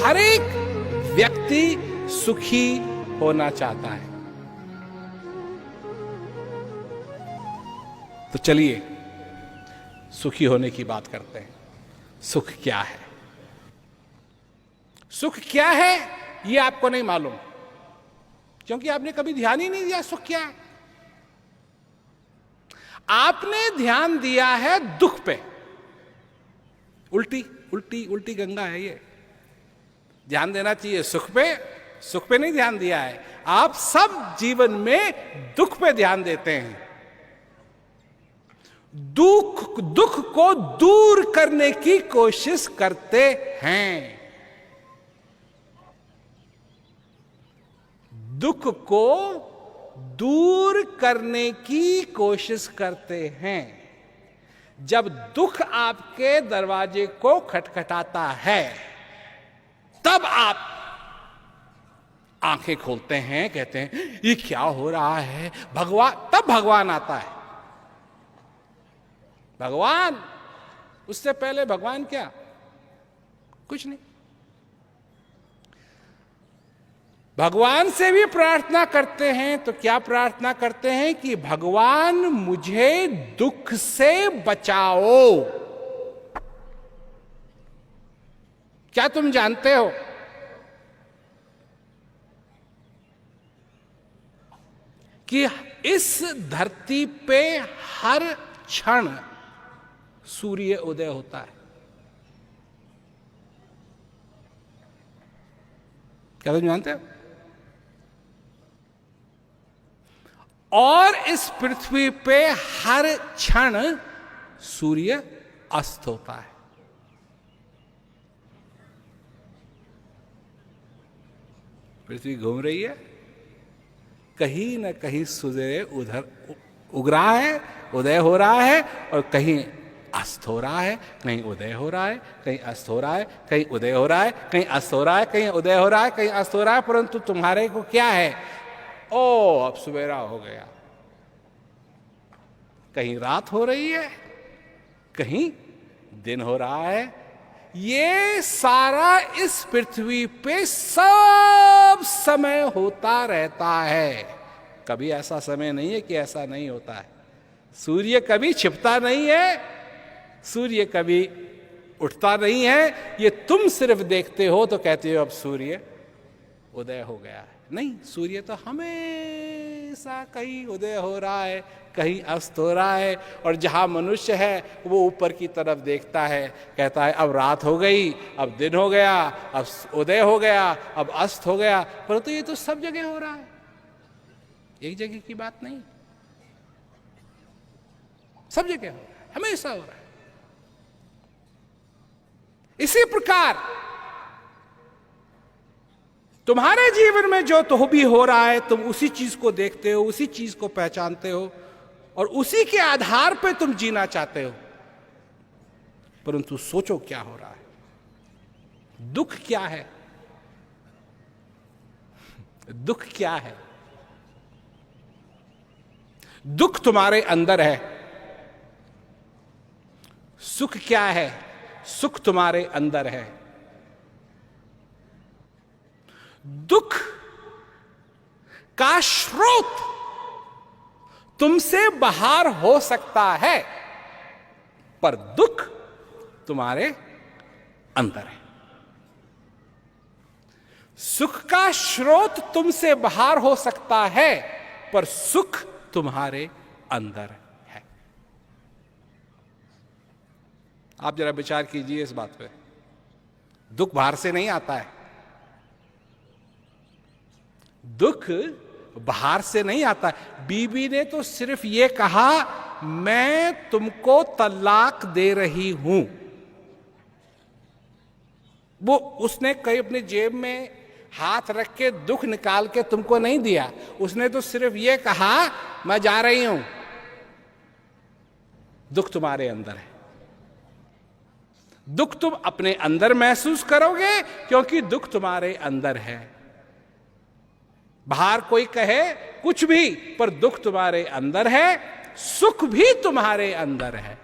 हर एक व्यक्ति सुखी होना चाहता है। तो चलिए सुखी होने की बात करते हैं। सुख क्या है? सुख क्या है ये आपको नहीं मालूम, क्योंकि आपने कभी ध्यान ही नहीं दिया सुख क्या है। आपने ध्यान दिया है दुख पे। उल्टी उल्टी उल्टी गंगा है ये। ध्यान देना चाहिए सुख पे, सुख पे नहीं ध्यान दिया है। आप सब जीवन में दुख पे ध्यान देते हैं। दुख को दूर करने की कोशिश करते हैं। दुख को दूर करने की कोशिश करते हैं। जब दुख आपके दरवाजे को खटखटाता है, तब आप आंखें खोलते हैं, कहते हैं ये क्या हो रहा है भगवान। तब भगवान आता है। भगवान, उससे पहले भगवान क्या? कुछ नहीं। भगवान से भी प्रार्थना करते हैं तो क्या प्रार्थना करते हैं कि भगवान मुझे दुख से बचाओ। क्या तुम जानते हो कि इस धरती पे हर क्षण सूर्य उदय होता है? क्या तुम जानते हो? और इस पृथ्वी पे हर क्षण सूर्य अस्त होता है। पृथ्वी घूम रही है, कहीं न कहीं सूर्य उधर उग रहा है, उदय हो रहा है, और कहीं अस्त हो रहा है, कहीं उदय हो रहा है, कहीं अस्त हो रहा है, कहीं उदय हो रहा है, कहीं अस्त हो रहा है, कहीं उदय हो रहा है, कहीं अस्त हो रहा है। परंतु तुम्हारे को क्या है? ओ, अब सवेरा हो गया। कहीं रात हो रही है, कहीं दिन हो रहा है। ये सारा इस पृथ्वी पे सब समय होता रहता है। कभी ऐसा समय नहीं है कि ऐसा नहीं होता है। सूर्य कभी छिपता नहीं है, सूर्य कभी उठता नहीं है। ये तुम सिर्फ देखते हो तो कहते हो अब सूर्य उदय हो गया है। नहीं, सूर्य तो हमेशा कहीं उदय हो रहा है, कहीं अस्त हो रहा है। और जहां मनुष्य है वो ऊपर की तरफ देखता है, कहता है अब रात हो गई, अब दिन हो गया, अब उदय हो गया, अब अस्त हो गया। परंतु ये तो सब जगह हो रहा है, एक जगह की बात नहीं, सब जगह हो रहा है, हमेशा हो रहा है। इसी प्रकार तुम्हारे जीवन में जो तो भी हो रहा है, तुम उसी चीज को देखते हो, उसी चीज को पहचानते हो, और उसी के आधार पे तुम जीना चाहते हो। परंतु सोचो क्या हो रहा है। दुख क्या है? दुख क्या है? दुख तुम्हारे अंदर है। सुख क्या है? सुख तुम्हारे अंदर है। दुख का स्रोत तुमसे बाहर हो सकता है, पर दुख तुम्हारे अंदर है। सुख का स्रोत तुमसे बाहर हो सकता है, पर सुख तुम्हारे अंदर है। आप जरा विचार कीजिए इस बात पे। दुख बाहर से नहीं आता है, दुख बाहर से नहीं आता। बीबी ने तो सिर्फ ये कहा मैं तुमको तलाक दे रही हूं, वो उसने कहीं अपने जेब में हाथ रख के दुख निकाल के तुमको नहीं दिया। उसने तो सिर्फ ये कहा मैं जा रही हूं। दुख तुम्हारे अंदर है। दुख तुम अपने अंदर महसूस करोगे, क्योंकि दुख तुम्हारे अंदर है। बाहर कोई कहे कुछ भी, पर दुख तुम्हारे अंदर है, सुख भी तुम्हारे अंदर है।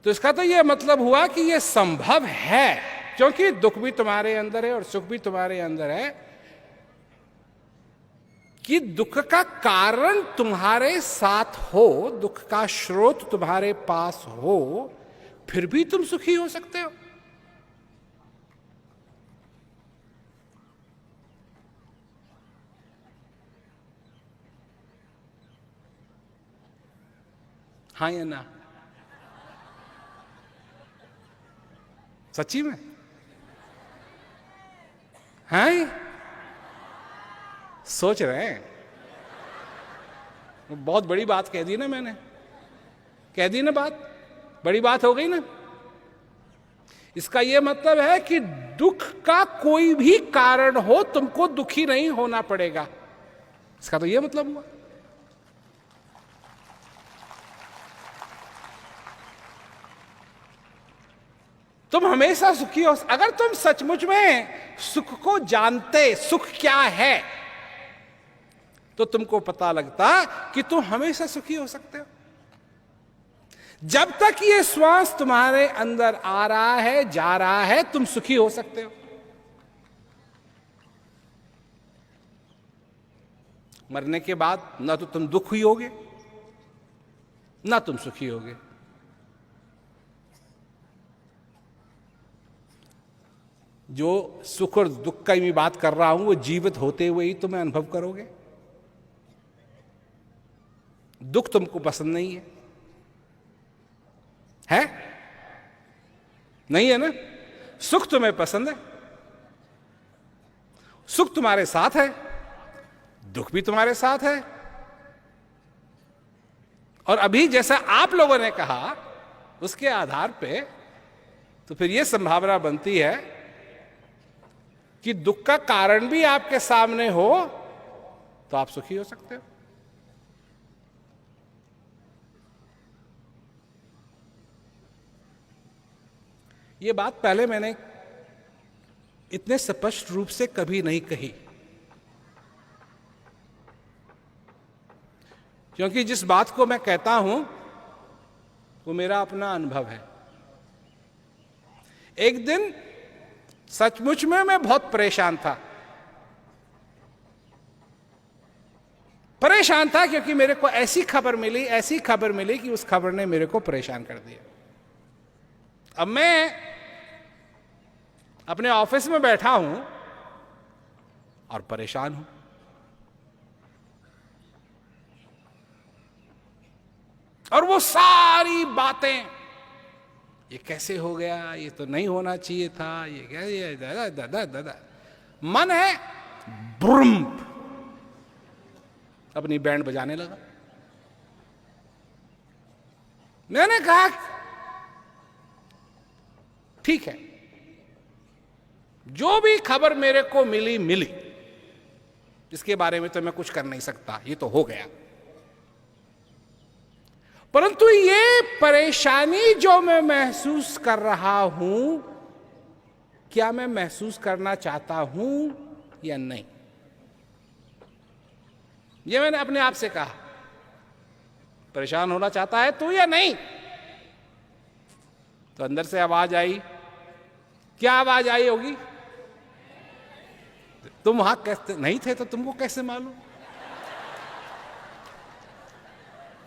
तो इसका तो यह मतलब हुआ कि यह संभव है, क्योंकि दुख भी तुम्हारे अंदर है और सुख भी तुम्हारे अंदर है, कि दुख का कारण तुम्हारे साथ हो, दुख का स्रोत तुम्हारे पास हो, फिर भी तुम सुखी हो सकते हो। हाँ या ना? सच्ची में? हैं? सोच रहे हैं? बहुत बड़ी बात कह दी ना मैंने, कह दी ना बात, बड़ी बात हो गई ना। इसका यह मतलब है कि दुख का कोई भी कारण हो, तुमको दुखी नहीं होना पड़ेगा। इसका तो यह मतलब हुआ। तुम हमेशा सुखी हो। अगर तुम सचमुच में सुख को जानते, सुख क्या है, तो तुमको पता लगता कि तुम हमेशा सुखी हो सकते हो। जब तक ये श्वास तुम्हारे अंदर आ रहा है, जा रहा है, तुम सुखी हो सकते हो। मरने के बाद ना तो तुम दुखी होगे, ना तुम सुखी होगे। जो सुख और दुख का मैं बात कर रहा हूं, वो जीवित होते हुए ही तुम्हें अनुभव करोगे। दुख तुमको पसंद नहीं है? नहीं है ना? सुख तुम्हें पसंद है, सुख तुम्हारे साथ है, दुख भी तुम्हारे साथ है। और अभी जैसा आप लोगों ने कहा, उसके आधार पे तो फिर यह संभावना बनती है कि दुख का कारण भी आपके सामने हो तो आप सुखी हो सकते हो। यह बात पहले मैंने इतने स्पष्ट रूप से कभी नहीं कही, क्योंकि जिस बात को मैं कहता हूं वो मेरा अपना अनुभव है। एक दिन सचमुच में मैं बहुत परेशान था। क्योंकि मेरे को ऐसी खबर मिली कि उस खबर ने मेरे को परेशान कर दिया। अब मैं अपने ऑफिस में बैठा हूं और परेशान हूं। और वो सारी बातें, ये कैसे हो गया, ये तो नहीं होना चाहिए था, ये क्या, ये दादा दादा दादा, मन है ब्रुम, अपनी बैंड बजाने लगा। मैंने कहा ठीक है, जो भी खबर मेरे को मिली, इसके बारे में तो मैं कुछ कर नहीं सकता, ये तो हो गया। परंतु ये परेशानी जो मैं महसूस कर रहा हूं, क्या मैं महसूस करना चाहता हूं या नहीं? ये मैंने अपने आप से कहा। परेशान होना चाहता है तू या नहीं? तो अंदर से आवाज आई। क्या आवाज आई होगी? तुम वहां कैसे नहीं थे, तो तुमको कैसे मालूम?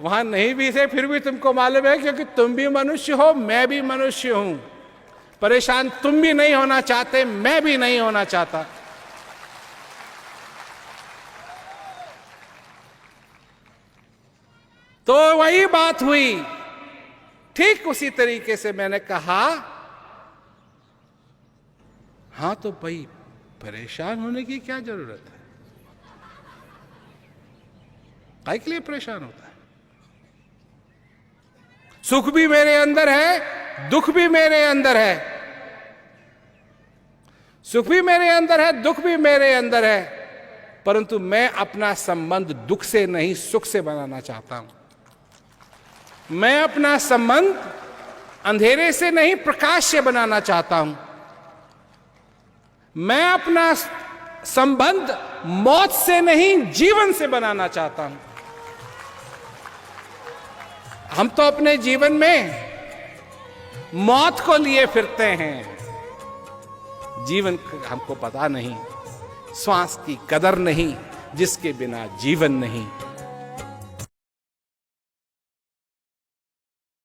वहां नहीं भी थे फिर भी तुमको मालूम है, क्योंकि तुम भी मनुष्य हो, मैं भी मनुष्य हूं। परेशान तुम भी नहीं होना चाहते, मैं भी नहीं होना चाहता। तो वही बात हुई। ठीक उसी तरीके से मैंने कहा, हां तो भाई परेशान होने की क्या जरूरत है? काहे के लिए परेशान होता है? सुख भी मेरे अंदर है, दुख भी मेरे अंदर है। सुख भी मेरे अंदर है, दुख भी मेरे अंदर है, परंतु मैं अपना संबंध दुख से नहीं, सुख से बनाना चाहता हूं। मैं अपना संबंध अंधेरे से नहीं, प्रकाश से बनाना चाहता हूं। मैं अपना संबंध मौत से नहीं, जीवन से बनाना चाहता हूं। हम तो अपने जीवन में मौत को लिए फिरते हैं। जीवन हमको पता नहीं, श्वास की कदर नहीं, जिसके बिना जीवन नहीं।